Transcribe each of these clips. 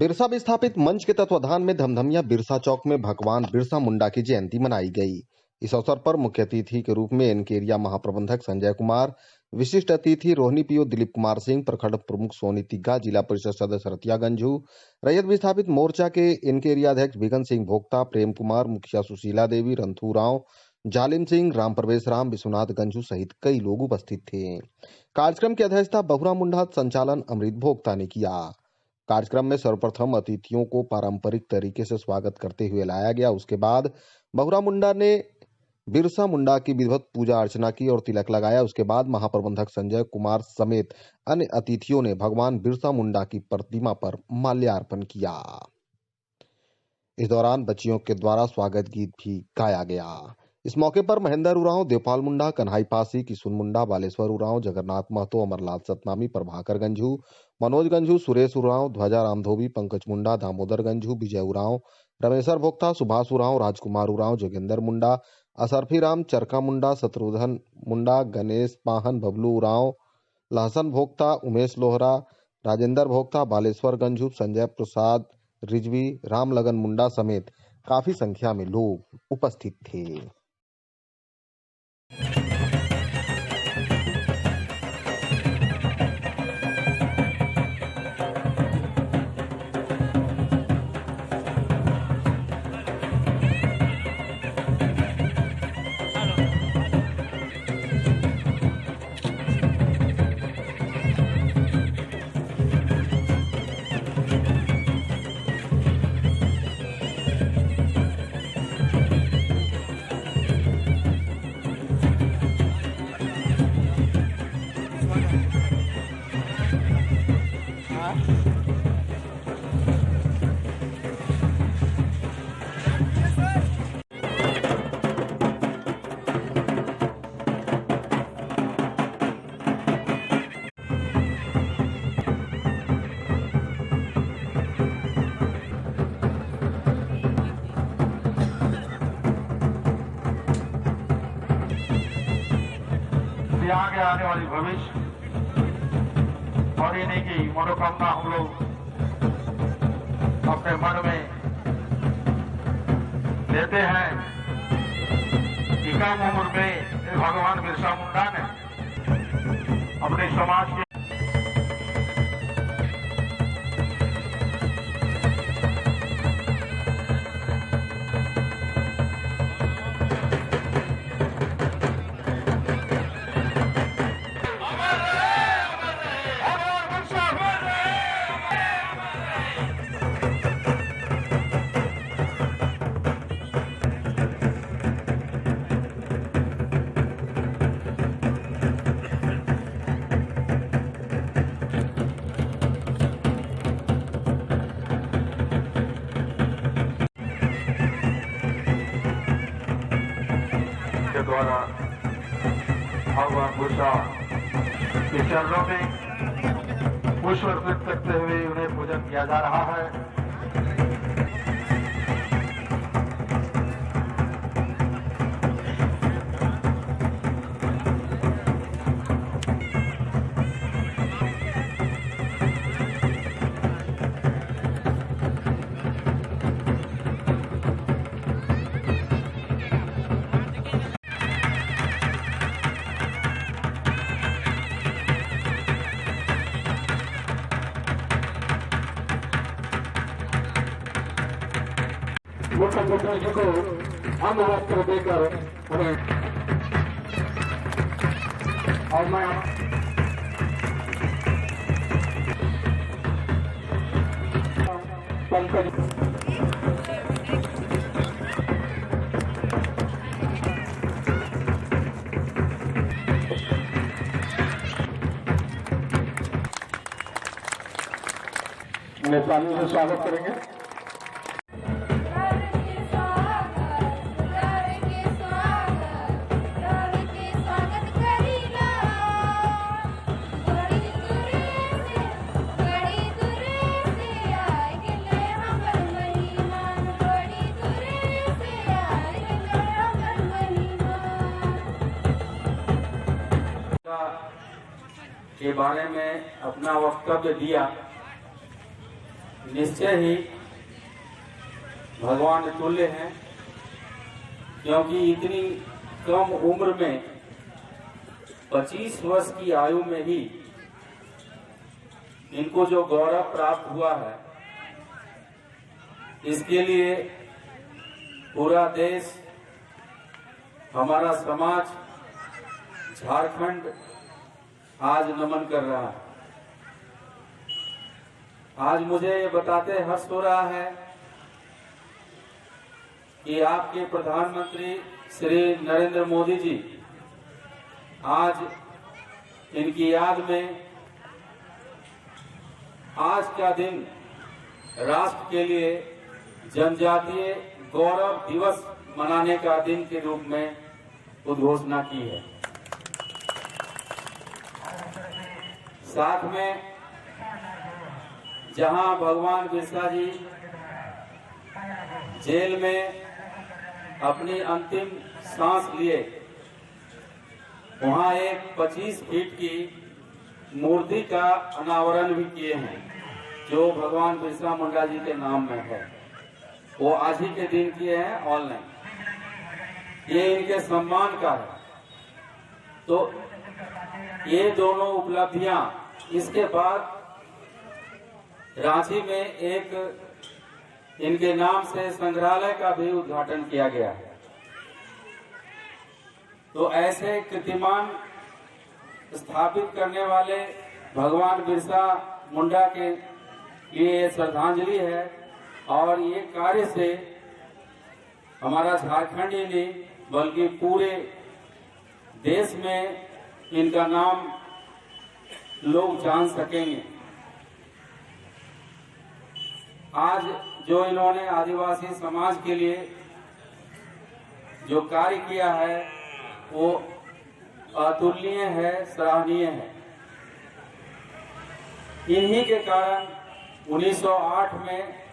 बिरसा विस्थापित मंच के तत्वाधान में धमधमिया बिरसा चौक में भगवान बिरसा मुंडा की जयंती मनाई गई। इस अवसर पर मुख्य अतिथि के रूप में इनके एरिया महाप्रबंधक संजय कुमार, विशिष्ट अतिथि रोहिणी पीओ दिलीप कुमार सिंह, प्रखंड प्रमुख सोनी तिग्गा, जिला परिषद सदस्य रतिया गंझू, रैयत विस्थापित मोर्चा के इनके एरिया अध्यक्ष बिगन सिंह भोक्ता, प्रेम कुमार, मुखिया सुशीला देवी, रंथू राव, जालिम सिंह, राम प्रवेश राम, विश्वनाथ गंझू सहित कई लोग उपस्थित थे। कार्यक्रम की अध्यक्षता बहुरा मुंडा संचालन अमृत भोक्ता ने किया। कार्यक्रम में सर्वप्रथम अतिथियों को पारंपरिक तरीके से स्वागत करते हुए लाया गया। उसके बाद बहुरा मुंडा ने बिरसा मुंडा की विधिवत पूजा अर्चना की और तिलक लगाया। उसके बाद महाप्रबंधक संजय कुमार समेत अन्य अतिथियों ने भगवान बिरसा मुंडा की प्रतिमा पर माल्यार्पण किया। इस दौरान बच्चियों के द्वारा स्वागत गीत भी गाया गया। इस मौके पर महेंद्र उरांव, देवपाल मुंडा, कन्हाई पासी, किशुन मुंडा, बालेश्वर उरांव, जगन्नाथ महतो, अमरलाल सतनामी, प्रभाकर गंझू, मनोज गंझू, सुरेश उरांव, ध्वजा रामधोबी, पंकज मुंडा, दामोदर गंझू, विजय उरांव, रमेश्वर भोक्ता, सुभाष उरांव, राजकुमार उरांव, जोगेंद्र मुंडा, असरफी राम, चरका मुंडा, शत्रुघ्न मुंडा, गणेश पाहन, बबलू उरांव, लहसन भोक्ता, उमेश लोहरा, राजेंद्र भोक्ता, बालेश्वर गंझू, संजय प्रसाद रिजवी, राम लगन मुंडा समेत काफी संख्या में लोग उपस्थित थे। आगे आने वाली भविष्य और इन्हीं की मनोकामना हम लोग अपने मन में लेते हैं कि कम उम्र में भगवान बिरसा मुंडा ने अपने समाज के द्वारा भगवान बिरसा के चरणों में पुष्प अर्पित करते हुए उन्हें पूजन किया जा रहा है। मुख्यमंत्री जी को अंग वस्त्र देकर उन्हें और मैं पंकज नेपाली से स्वागत करेंगे। के बारे में अपना वक्तव्य दिया निश्चय ही भगवान तुल्य हैं, क्योंकि इतनी कम उम्र में 25 वर्ष की आयु में ही इनको जो गौरव प्राप्त हुआ है, इसके लिए पूरा देश, हमारा समाज, झारखंड आज नमन कर रहा है। आज मुझे ये बताते हर्ष हो रहा है कि आपके प्रधानमंत्री श्री नरेंद्र मोदी जी आज इनकी याद में आज का दिन राष्ट्र के लिए जनजातीय गौरव दिवस मनाने का दिन के रूप में उद्घोषणा की है। साथ में जहां भगवान बिरसा जी जेल में अपनी अंतिम सांस लिए, वहां एक 25 फीट की मूर्ति का अनावरण भी किए हैं, जो भगवान बिरसा मुंडा जी के नाम में है। वो आज ही के दिन किए हैं ऑनलाइन। ये इनके सम्मान का है। तो ये दोनों उपलब्धियां, इसके बाद रांची में एक इनके नाम से संग्रहालय का भी उद्घाटन किया गया है। तो ऐसे कीर्तिमान स्थापित करने वाले भगवान बिरसा मुंडा के लिए श्रद्धांजलि है। और ये कार्य से हमारा झारखंड ही नहीं बल्कि पूरे देश में इनका नाम लोग जान सकेंगे। आज जो इन्होंने आदिवासी समाज के लिए जो कार्य किया है वो अतुलनीय है, सराहनीय है। इन्हीं के कारण 1908 में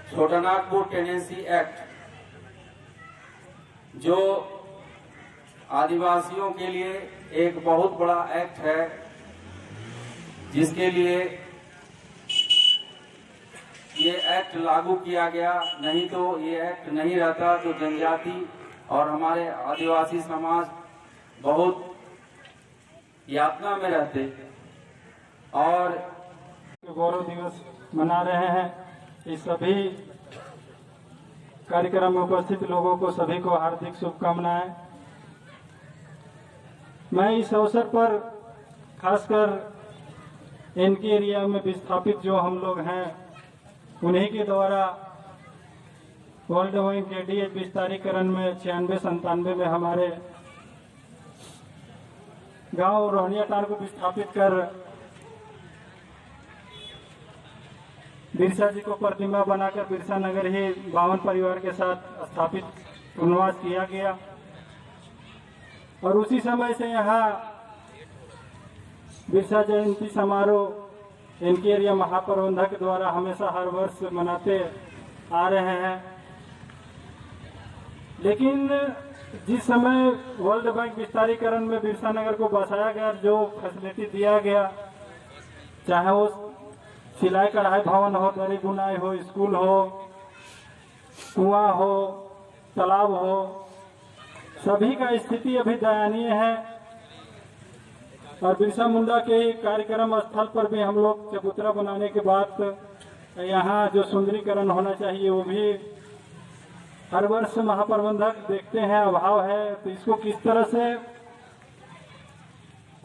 छोटानागपुर टेनेंसी एक्ट, जो आदिवासियों के लिए एक बहुत बड़ा एक्ट है, जिसके लिए ये एक्ट लागू किया गया। नहीं तो ये एक्ट नहीं रहता तो जनजाति और हमारे आदिवासी समाज बहुत यातना में रहते। और गौरव दिवस मना रहे हैं। इस सभी कार्यक्रम में उपस्थित लोगों को सभी को हार्दिक शुभकामनाएं। मैं इस अवसर पर खासकर इनके एरिया में विस्थापित जो हम लोग हैं, उन्हीं के द्वारा वर्ल्ड बैंक ADH विस्तारीकरण में 96-97 में हमारे गांव रोहनियाटार को विस्थापित कर बिरसा जी को प्रतिमा बनाकर बिरसा नगर ही 52 परिवार के साथ स्थापित पुनर्वास किया गया। और उसी समय से यहाँ बिरसा जयंती समारोह इनके एरिया महाप्रबंधक द्वारा हमेशा हर वर्ष मनाते आ रहे हैं। लेकिन जिस समय वर्ल्ड बैंक विस्तारीकरण में बिरसा नगर को बसाया गया, जो फैसिलिटी दिया गया, चाहे वो सिलाई कढ़ाई भवन हो, दरी बुनाई हो, स्कूल हो, कुआं हो, तालाब हो, सभी का स्थिति अभी दयनीय है। और बिरसा मुंडा के कार्यक्रम स्थल पर भी हम लोग चबूतरा बनाने के बाद यहाँ जो सुंदरीकरण होना चाहिए वो भी हर वर्ष महाप्रबंधक देखते हैं अभाव है। तो इसको किस तरह से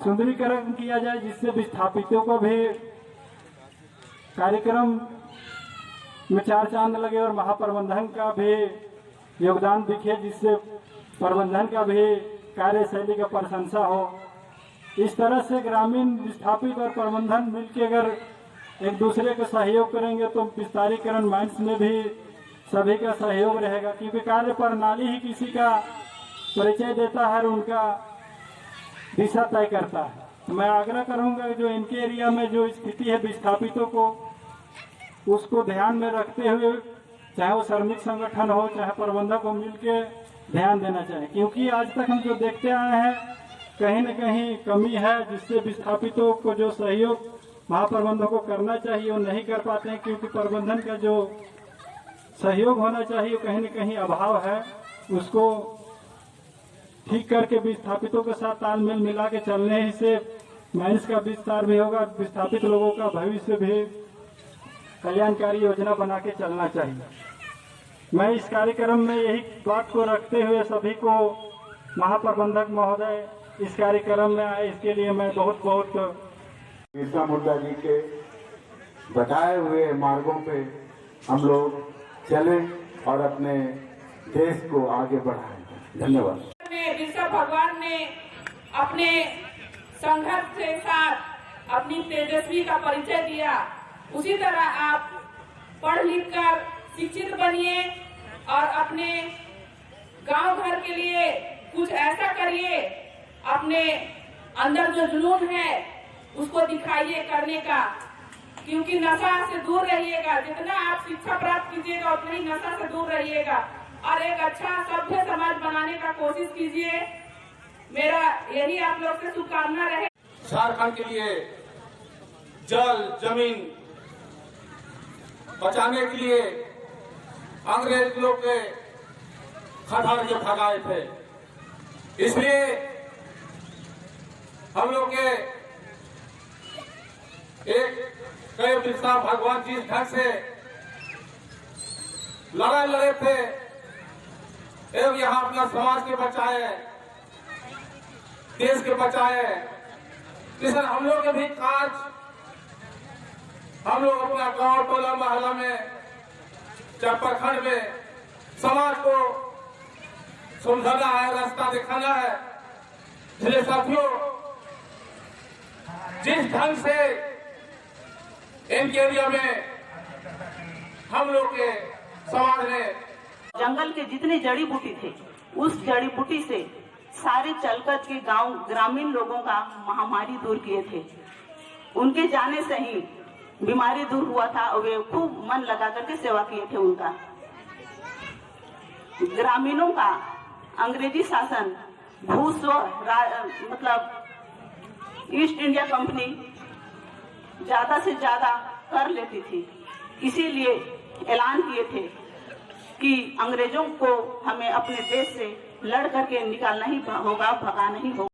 सुंदरीकरण किया जाए जिससे विस्थापितों को भी कार्यक्रम में चार चांद लगे और महाप्रबंधन का भी योगदान दिखे, जिससे प्रबंधन का भी कार्यशैली का प्रशंसा हो। इस तरह से ग्रामीण विस्थापित और प्रबंधन मिलकर अगर एक दूसरे का सहयोग करेंगे तो विस्तारीकरण माइंस में भी सभी का सहयोग रहेगा, क्योंकि कार्य प्रणाली ही किसी का परिचय देता है और उनका दिशा तय करता है। मैं आग्रह करूंगा जो इनके एरिया में जो स्थिति है विस्थापितों को, उसको ध्यान में रखते हुए चाहे वो श्रमिक संगठन हो चाहे प्रबंधक हो, मिलके ध्यान देना चाहिए। क्योंकि आज तक हम जो देखते आए हैं कहीं न कहीं कमी है, जिससे विस्थापितों को जो सहयोग महाप्रबंधक को करना चाहिए और नहीं कर पाते हैं, क्योंकि प्रबंधन का जो सहयोग होना चाहिए कहीं न कहीं अभाव है। उसको ठीक करके विस्थापितों के साथ तालमेल मिला के चलने ही से माइंस का विस्तार भी होगा, विस्थापित लोगों का भविष्य भी कल्याणकारी योजना बना के चलना चाहिए। मैं इस कार्यक्रम में यही बात को रखते हुए सभी को महाप्रबंधक महोदय इस कार्यक्रम में आए, इसके लिए मैं बहुत बहुत बिरसा मुंडा जी के बताए हुए मार्गों पे हम लोग चलें और अपने देश को आगे बढ़ाएं। धन्यवाद। बिरसा भगवान ने अपने संघर्ष के साथ अपनी तेजस्वी का परिचय दिया, उसी तरह आप पढ़ लिख कर शिक्षित बनिए और अपने गांव घर के लिए कुछ ऐसा करिए, अपने अंदर जो जुनून है उसको दिखाइए करने का, क्योंकि नशा से दूर रहिएगा। जितना आप शिक्षा प्राप्त कीजिएगा उतना ही नशा से दूर रहिएगा और एक अच्छा सभ्य समाज बनाने का कोशिश कीजिए। मेरा यही आप लोग से शुभकामना रहे। झारखंड के लिए जल जमीन बचाने के लिए अंग्रेज लोग के खदान के भगाए थे, इसलिए हम लोग के एक कई बिरसा भगवान जिस ढंग से लड़ाई लड़े थे एवं यहाँ अपना समाज के बचाए, देश के बचाए, इस हम लोग के भी काज हम लोग अपना गांव टोला मोहल्ला में चाहे प्रखंड में समाज को समझाना है, रास्ता दिखाना है। इसलिए साथियों, जिस ढंग से इनके एरिया में हम लोग के समाज ने जंगल के जितने जड़ी बूटी थे उस जड़ी बूटी से सारे चलकत के गांव ग्रामीण लोगों का महामारी दूर किए थे। उनके जाने से ही बीमारी दूर हुआ था और वे खूब मन लगा करके सेवा किए थे। उनका ग्रामीणों का अंग्रेजी शासन घूस मतलब ईस्ट इंडिया कंपनी ज्यादा से ज्यादा कर लेती थी, इसीलिए ऐलान किए थे कि अंग्रेजों को हमें अपने देश से लड़ करके निकालना ही होगा, भगाना ही होगा।